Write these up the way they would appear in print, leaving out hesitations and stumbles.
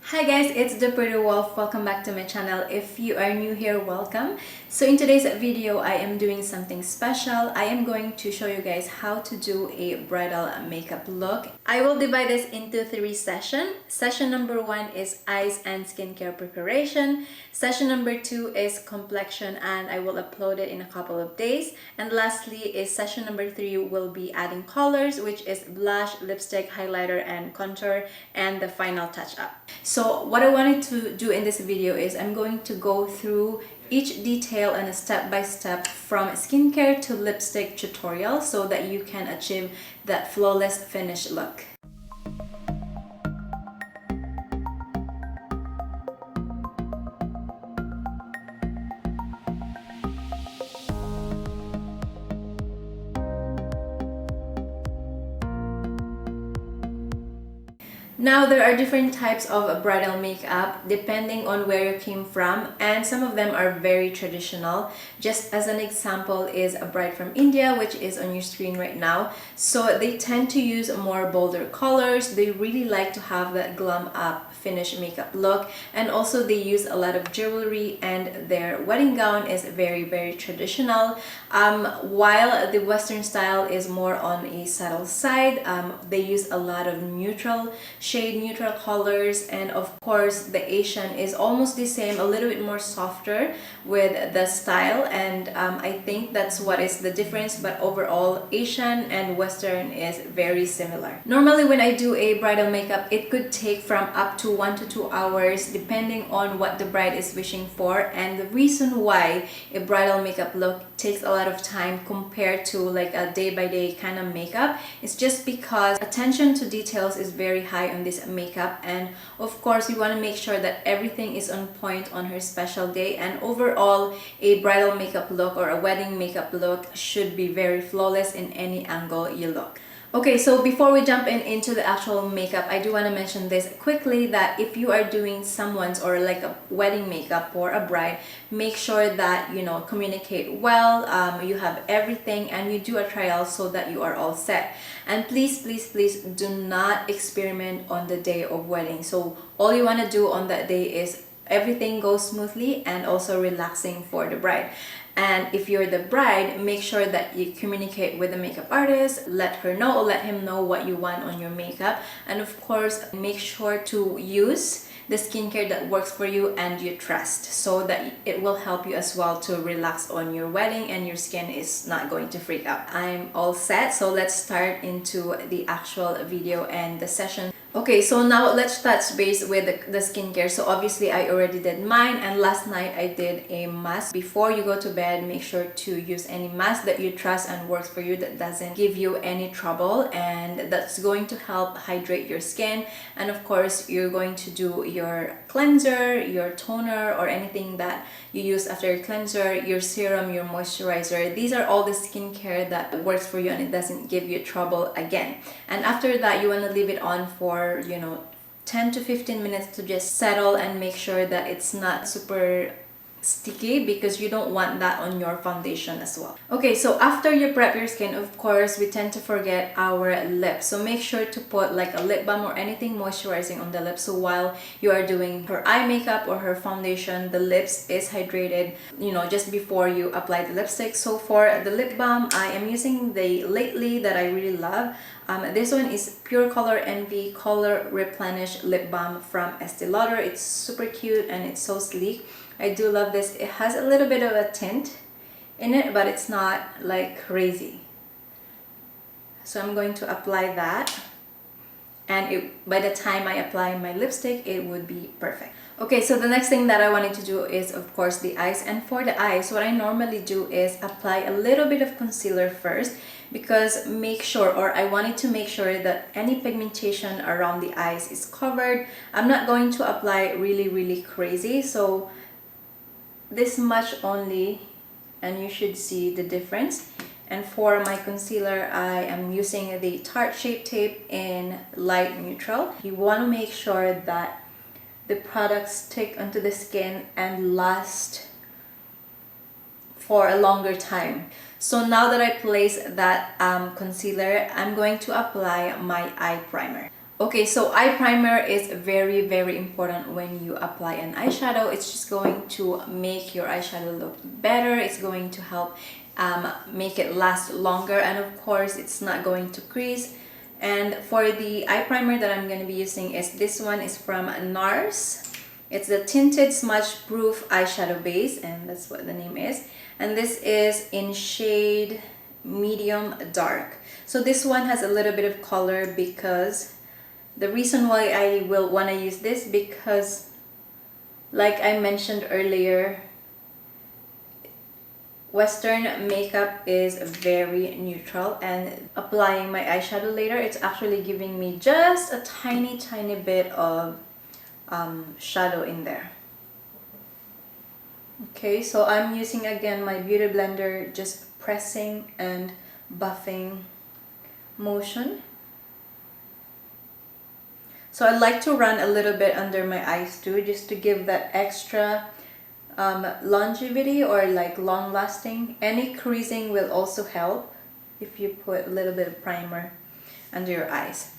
Hi guys, it's the Pretty Wolf. Welcome back to my channel. If you are new here, welcome. So in today's video, I am doing something special. I am going to show you guys how to do a bridal makeup look. I will divide this into 3 sessions. Session number 1 is eyes and skincare preparation. Session number 2 is complexion, and I will upload it in a couple of days. And lastly is session number 3 will be adding colors, which is blush, lipstick, highlighter, and contour, and the final touch up. So what I wanted to do in this video is I'm going to go through each detail and a step-by-step from skincare to lipstick tutorial so that you can achieve that flawless finished look. Now, there are different types of bridal makeup depending on where you came from, and some of them are very traditional. Just as an example is a bride from India, which is on your screen right now. So they tend to use more bolder colors. They really like to have that glam up finished makeup look, and also they use a lot of jewelry, and their wedding gown is very traditional. While the Western style is more on a subtle side, they use a lot of neutral colors, and of course the Asian is almost the same, a little bit more softer with the style, and I think that's what is the difference, but overall Asian and Western is very similar. Normally when I do a bridal makeup, it could take from up to 1 to 2 hours depending on what the bride is wishing for, and the reason why a bridal makeup look takes a lot of time compared to like a day-by-day kind of makeup is just because attention to details is very high on this makeup, and of course we want to make sure that everything is on point on her special day, and overall a bridal makeup look or a wedding makeup look should be very flawless in any angle you look. Okay, so before we jump into the actual makeup, I do want to mention this quickly, that if you are doing someone's or like a wedding makeup for a bride, make sure that you know communicate well, you have everything, and you do a trial so that you are all set. And please do not experiment on the day of wedding. So all you want to do on that day is everything goes smoothly and also relaxing for the bride. And if you're the bride, make sure that you communicate with the makeup artist, let her know or let him know what you want on your makeup, and of course make sure to use the skincare that works for you and you trust, so that it will help you as well to relax on your wedding and your skin is not going to freak out. I'm all set, so let's start into the actual video and the session. Okay, so now let's touch base with the skincare. So obviously I already did mine, and last night I did a mask. Before you go to bed, make sure to use any mask that you trust and works for you, that doesn't give you any trouble, and that's going to help hydrate your skin. And of course you're going to do your cleanser, your toner, or anything that you use after your cleanser, your serum, your moisturizer. These are all the skincare that works for you and it doesn't give you trouble again. And after that, you want to leave it on for 10 to 15 minutes to just settle and make sure that it's not super sticky, because you don't want that on your foundation as well. Okay, so after you prep your skin, of course we tend to forget our lips, so make sure to put like a lip balm or anything moisturizing on the lips, so while you are doing her eye makeup or her foundation, the lips is hydrated just before you apply the lipstick. So for the lip balm, I am using the Lately that I really love. This one is Pure Color Envy Color Replenish Lip Balm from Estee Lauder. It's super cute and it's so sleek. I do love this. It has a little bit of a tint in it, but it's not like crazy. So I'm going to apply that, and by the time I apply my lipstick, it would be perfect. Okay, so the next thing that I wanted to do is of course the eyes, and for the eyes, what I normally do is apply a little bit of concealer first, because I wanted to make sure that any pigmentation around the eyes is covered. I'm not going to apply really crazy, so this much only, and you should see the difference. And for my concealer, I am using the Tarte Shape Tape in light neutral. You want to make sure that the products stick onto the skin and last for a longer time. So now that I place that concealer, I'm going to apply my eye primer. Okay, so eye primer is very, very important when you apply an eyeshadow. It's just going to make your eyeshadow look better. It's going to help make it last longer, and of course it's not going to crease. And for the eye primer that I'm going to be using is this one is from NARS. It's the Tinted Smudge Proof Eyeshadow Base, and that's what the name is. And this is in shade medium dark. So this one has a little bit of color, because the reason why I will want to use this, because like I mentioned earlier, Western makeup is very neutral, and applying my eyeshadow later, it's actually giving me just a tiny bit of shadow in there. Okay, so I'm using again my beauty blender, just pressing and buffing motion. So I like to run a little bit under my eyes too, just to give that extra longevity, or like long lasting. Any creasing will also help if you put a little bit of primer under your eyes.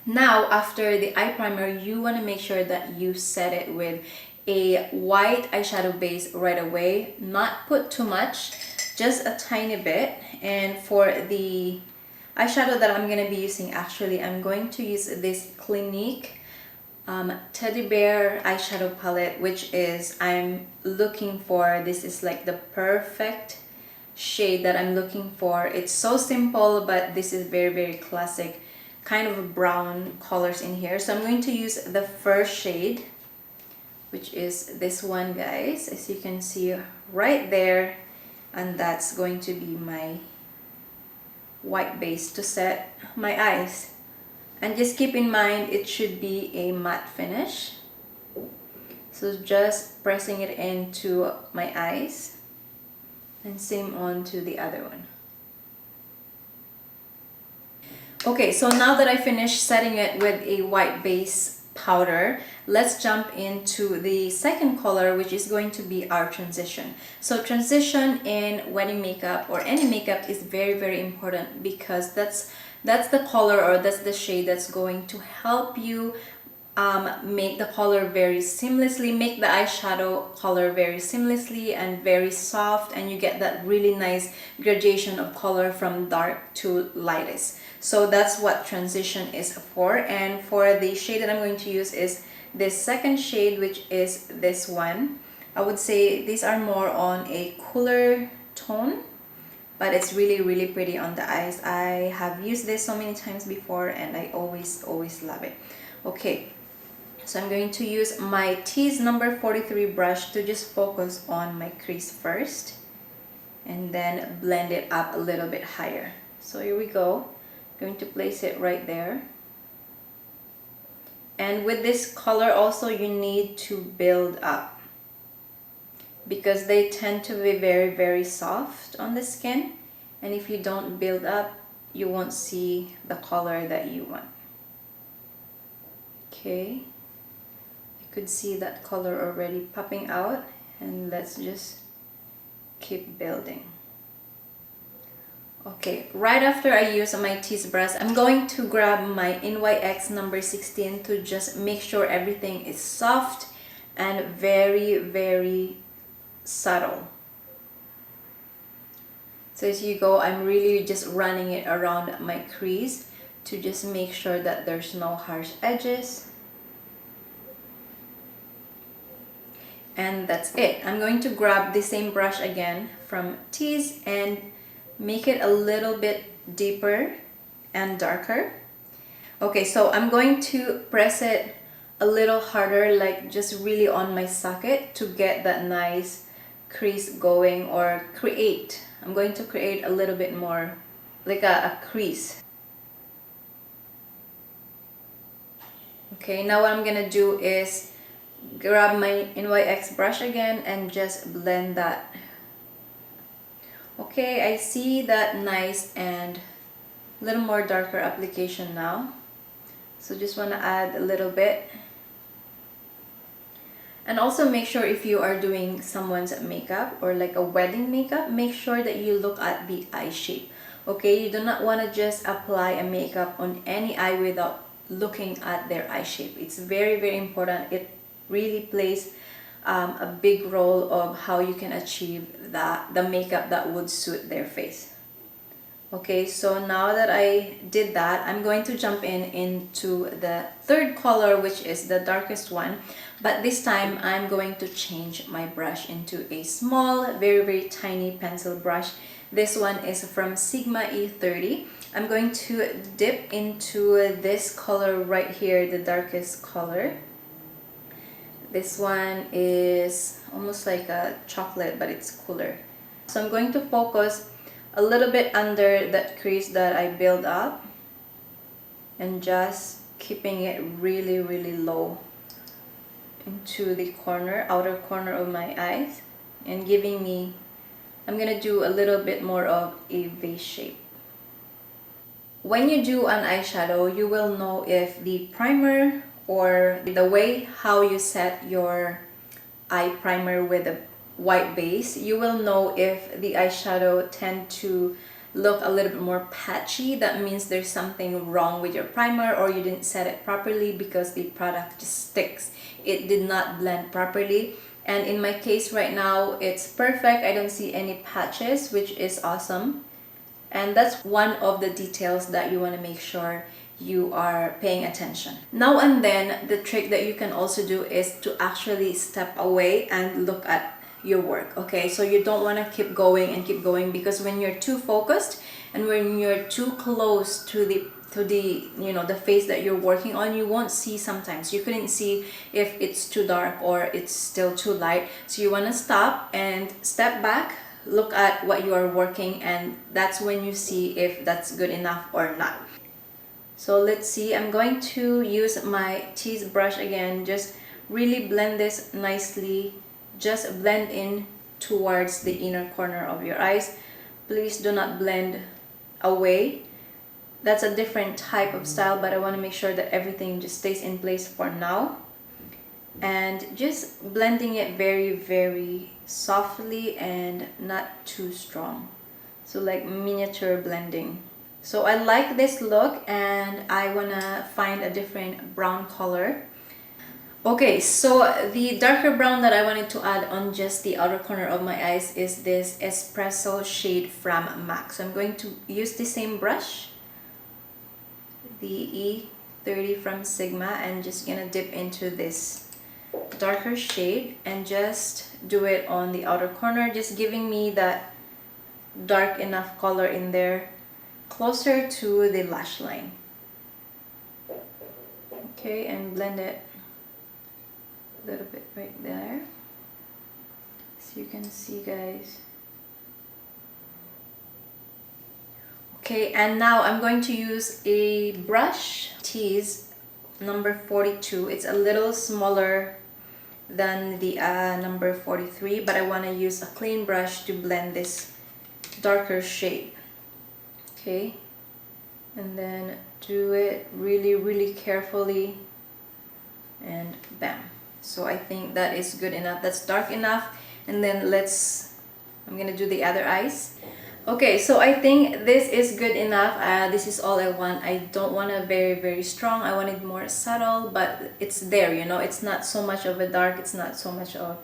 Now after the eye primer, you want to make sure that you set it with a white eyeshadow base right away. Not put too much, just a tiny bit. And for the eyeshadow that I'm going to be using, actually I'm going to use this Clinique Teddy Bear eyeshadow palette, which is, I'm looking for, this is like the perfect shade that I'm looking for. It's so simple, but this is very, very classic, kind of brown colors in here. So I'm going to use the first shade, which is this one, guys, as you can see right there, and that's going to be my white base to set my eyes. And just keep in mind, it should be a matte finish. So just pressing it into my eyes, and same on to the other one. Okay, so now that I finished setting it with a white base powder, let's jump into the second color, which is going to be our transition. So transition in wedding makeup or any makeup is very, very important, because that's the color, or that's the shade that's going to help you make the color very seamlessly, make the eyeshadow color very seamlessly and very soft, and you get that really nice gradation of color from dark to lightest. So that's what transition is for. And for the shade that I'm going to use is this second shade, which is this one. I would say these are more on a cooler tone, but it's really, really pretty on the eyes. I have used this so many times before, and I always love it. Okay, so I'm going to use my Tease number 43 brush to just focus on my crease first, and then blend it up a little bit higher. So here we go. I'm going to place it right there. And with this color also, you need to build up, because they tend to be very, very soft on the skin, and if you don't build up, you won't see the color that you want. Okay, I could see that color already popping out, and let's just keep building. Okay, right after I use my Tease brush, I'm going to grab my NYX number 16 to just make sure everything is soft and very, very subtle. So as you go, I'm really just running it around my crease to just make sure that there's no harsh edges. And that's it. I'm going to grab the same brush again from Tease and make it a little bit deeper and darker. Okay, so I'm going to press it a little harder, like just really on my socket, to get that nice crease going, or create. I'm going to create a little bit more, like a crease. Okay, now what I'm gonna do is grab my NYX brush again and just blend that. Okay, I see that nice and a little more darker application now. So just want to add a little bit. And also make sure, if you are doing someone's makeup or like a wedding makeup, make sure that you look at the eye shape. Okay, you do not want to just apply a makeup on any eye without looking at their eye shape. It's very, very important. It really plays a big role of how you can achieve the makeup that would suit their face. Okay, so now that I did that, I'm going to jump into the third color, which is the darkest one. But this time, I'm going to change my brush into a small, very, very tiny pencil brush. This one is from Sigma E30. I'm going to dip into this color right here, the darkest color. This one is almost like a chocolate, but it's cooler. So I'm going to focus a little bit under that crease that I built up and just keeping it really, really low into the corner, outer corner of my eyes, and giving me, I'm gonna do a little bit more of a vase shape. When you do an eyeshadow, you will know if the primer or the way how you set your eye primer with a white base, you will know if the eyeshadow tend to look a little bit more patchy. That means there's something wrong with your primer, or you didn't set it properly because the product just sticks. It did not blend properly. And in my case right now, it's perfect. I don't see any patches, which is awesome. And that's one of the details that you want to make sure you are paying attention. Now and then, the trick that you can also do is to actually step away and look at your work. Okay, so you don't want to keep going and keep going, because when you're too focused and when you're too close to the you know, the face that you're working on, you won't see. Sometimes you couldn't see if it's too dark or it's still too light. So you want to stop and step back, look at what you are working, and that's when you see if that's good enough or not. So let's see, I'm going to use my tease brush again, just really blend this nicely. Just blend in towards the inner corner of your eyes. Please do not blend away. That's a different type of style, but I want to make sure that everything just stays in place for now. And just blending it very, very softly and not too strong. So like miniature blending. So I like this look, and I want to find a different brown color. Okay, so the darker brown that I wanted to add on just the outer corner of my eyes is this espresso shade from MAC. So I'm going to use the same brush, the E30 from Sigma, and just gonna dip into this darker shade and just do it on the outer corner, just giving me that dark enough color in there, closer to the lash line. Okay, and blend it a little bit right there, so you can see, guys. Okay, and now I'm going to use a brush, Tease number 42. It's a little smaller than the number 43, but I want to use a clean brush to blend this darker shade. Okay, and then do it really, really carefully, and bam. So I think that is good enough. That's dark enough. And then I'm gonna do the other eyes. Okay, so I think this is good enough. This is all I want. I don't want a very, very strong. I want it more subtle, but it's there, you know. It's not so much of a dark. It's not so much of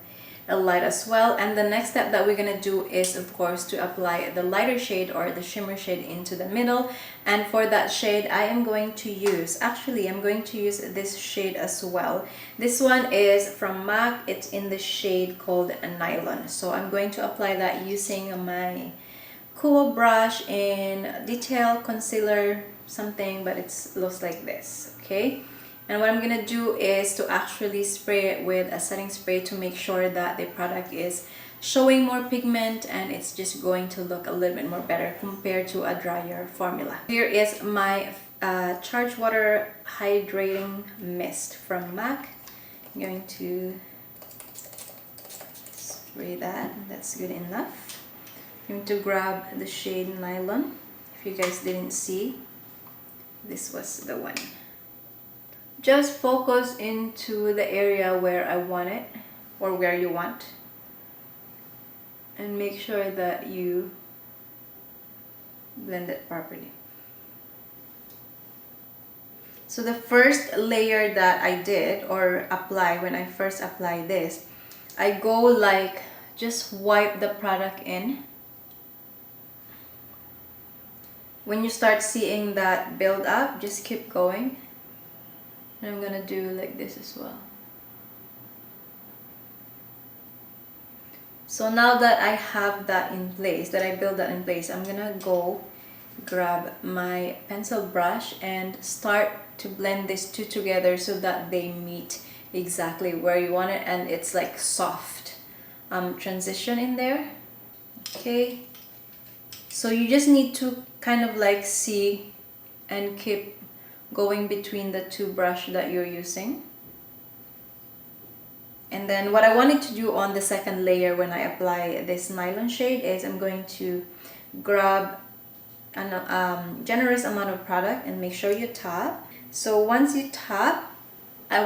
a light as well. And the next step that we're gonna do is, of course, to apply the lighter shade or the shimmer shade into the middle. And for that shade, I'm going to use this shade as well. This one is from MAC. It's in the shade called Nylon. So I'm going to apply that using my cool brush in detail concealer something, but it looks like this. Okay, and what I'm gonna do is to actually spray it with a setting spray to make sure that the product is showing more pigment, and it's just going to look a little bit more better compared to a drier formula. Here is my charged water hydrating mist from MAC. I'm going to spray that. That's good enough. I'm going to grab the shade Nylon. If you guys didn't see, this was the one. Just focus into the area where I want it, or where you want, and make sure that you blend it properly. So the first layer that I did or apply when I first applied this, I go like just wipe the product in. When you start seeing that build up, just keep going. And I'm gonna do like this as well. So now that I have that in place, that I build that in place, I'm gonna go grab my pencil brush and start to blend these two together so that they meet exactly where you want it, and it's like soft transition in there. Okay, so you just need to kind of like see and keep going between the two brush that you're using. And then what I wanted to do on the second layer when I apply this nylon shade is I'm going to grab a generous amount of product and make sure you tap. So once you tap, I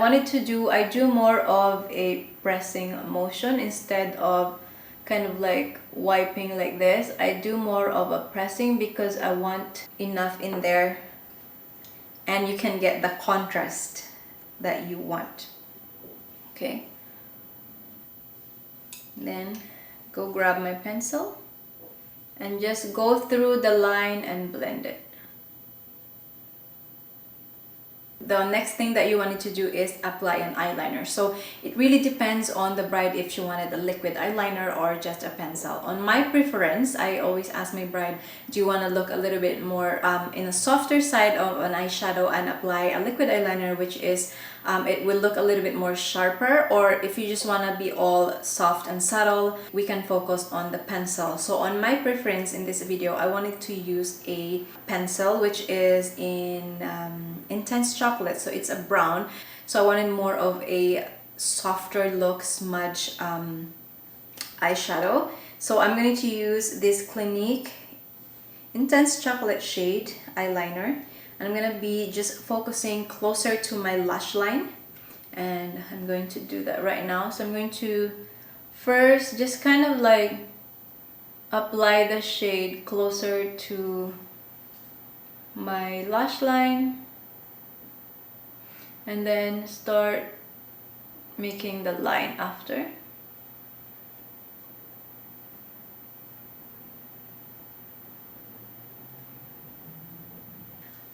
do more of a pressing motion instead of kind of like wiping like this. I do more of a pressing because I want enough in there and you can get the contrast that you want. Okay, then go grab my pencil and just go through the line and blend it. The next thing that you wanted to do is apply an eyeliner. So it really depends on the bride if she wanted a liquid eyeliner or just a pencil. On my preference, I always ask my bride, do you want to look a little bit more in a softer side of an eyeshadow and apply a liquid eyeliner, which is it will look a little bit more sharper, or if you just want to be all soft and subtle, we can focus on the pencil. So on my preference in this video, I wanted to use a pencil which is in intense chocolate, so it's a brown. So I wanted more of a softer look smudge eyeshadow. So I'm going to use this Clinique Intense Chocolate shade eyeliner. And I'm going to be just focusing closer to my lash line, and I'm going to do that right now. So I'm going to first just kind of like apply the shade closer to my lash line and then start making the line after.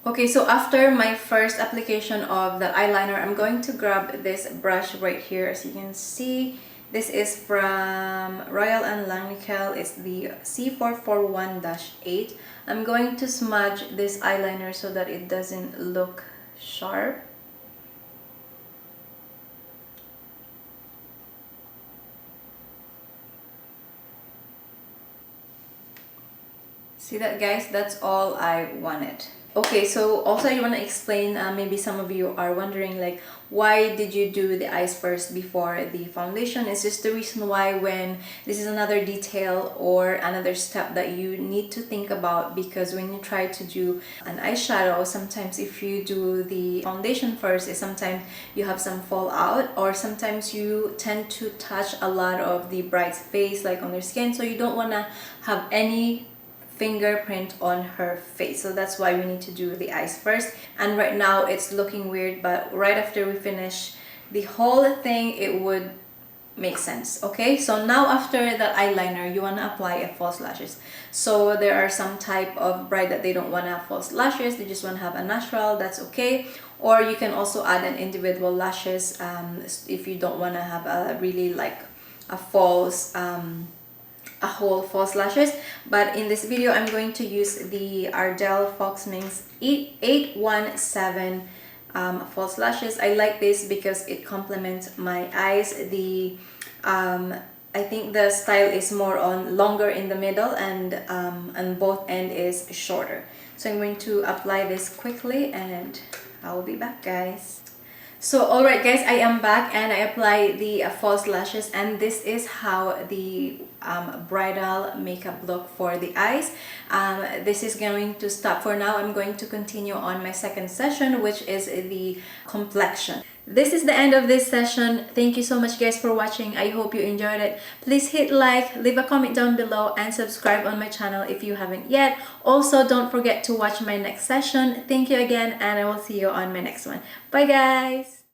Okay, so after my first application of the eyeliner, I'm going to grab this brush right here. As you can see, this is from Royal & Langnickel. It's the C441-8. I'm going to smudge this eyeliner so that it doesn't look sharp. See that, guys? That's all I wanted. Okay, so also I want to explain, maybe some of you are wondering like, why did you do the eyes first before the foundation? It's just the reason why when this is another detail or another step that you need to think about, because when you try to do an eyeshadow, sometimes if you do the foundation first, sometimes you have some fallout, or sometimes you tend to touch a lot of the bride's face, like on their skin, so you don't want to have any fingerprint on her face. So that's why we need to do the eyes first. And right now it's looking weird, but right after we finish the whole thing, it would make sense. Okay, so now after the eyeliner, you want to apply a false lashes. So there are some type of bride that they don't want to have false lashes, they just want to have a natural. That's okay. Or you can also add an individual lashes if you don't want to have a really like a false a whole false lashes. But in this video, I'm going to use the Ardell Fox Minx 817 false lashes. I like this because it complements my eyes. The I think the style is more on longer in the middle, and both end is shorter. So I'm going to apply this quickly and I'll be back, guys. So alright guys, I am back and I apply the false lashes, and this is how the bridal makeup look for the eyes. This is going to stop for now. I'm going to continue on my second session, which is the complexion. This is the end of this session. Thank you so much guys for watching. I hope you enjoyed it. Please hit like, leave a comment down below, and subscribe on my channel if you haven't yet. Also, don't forget to watch my next session. Thank you again, and I will see you on my next one. Bye guys!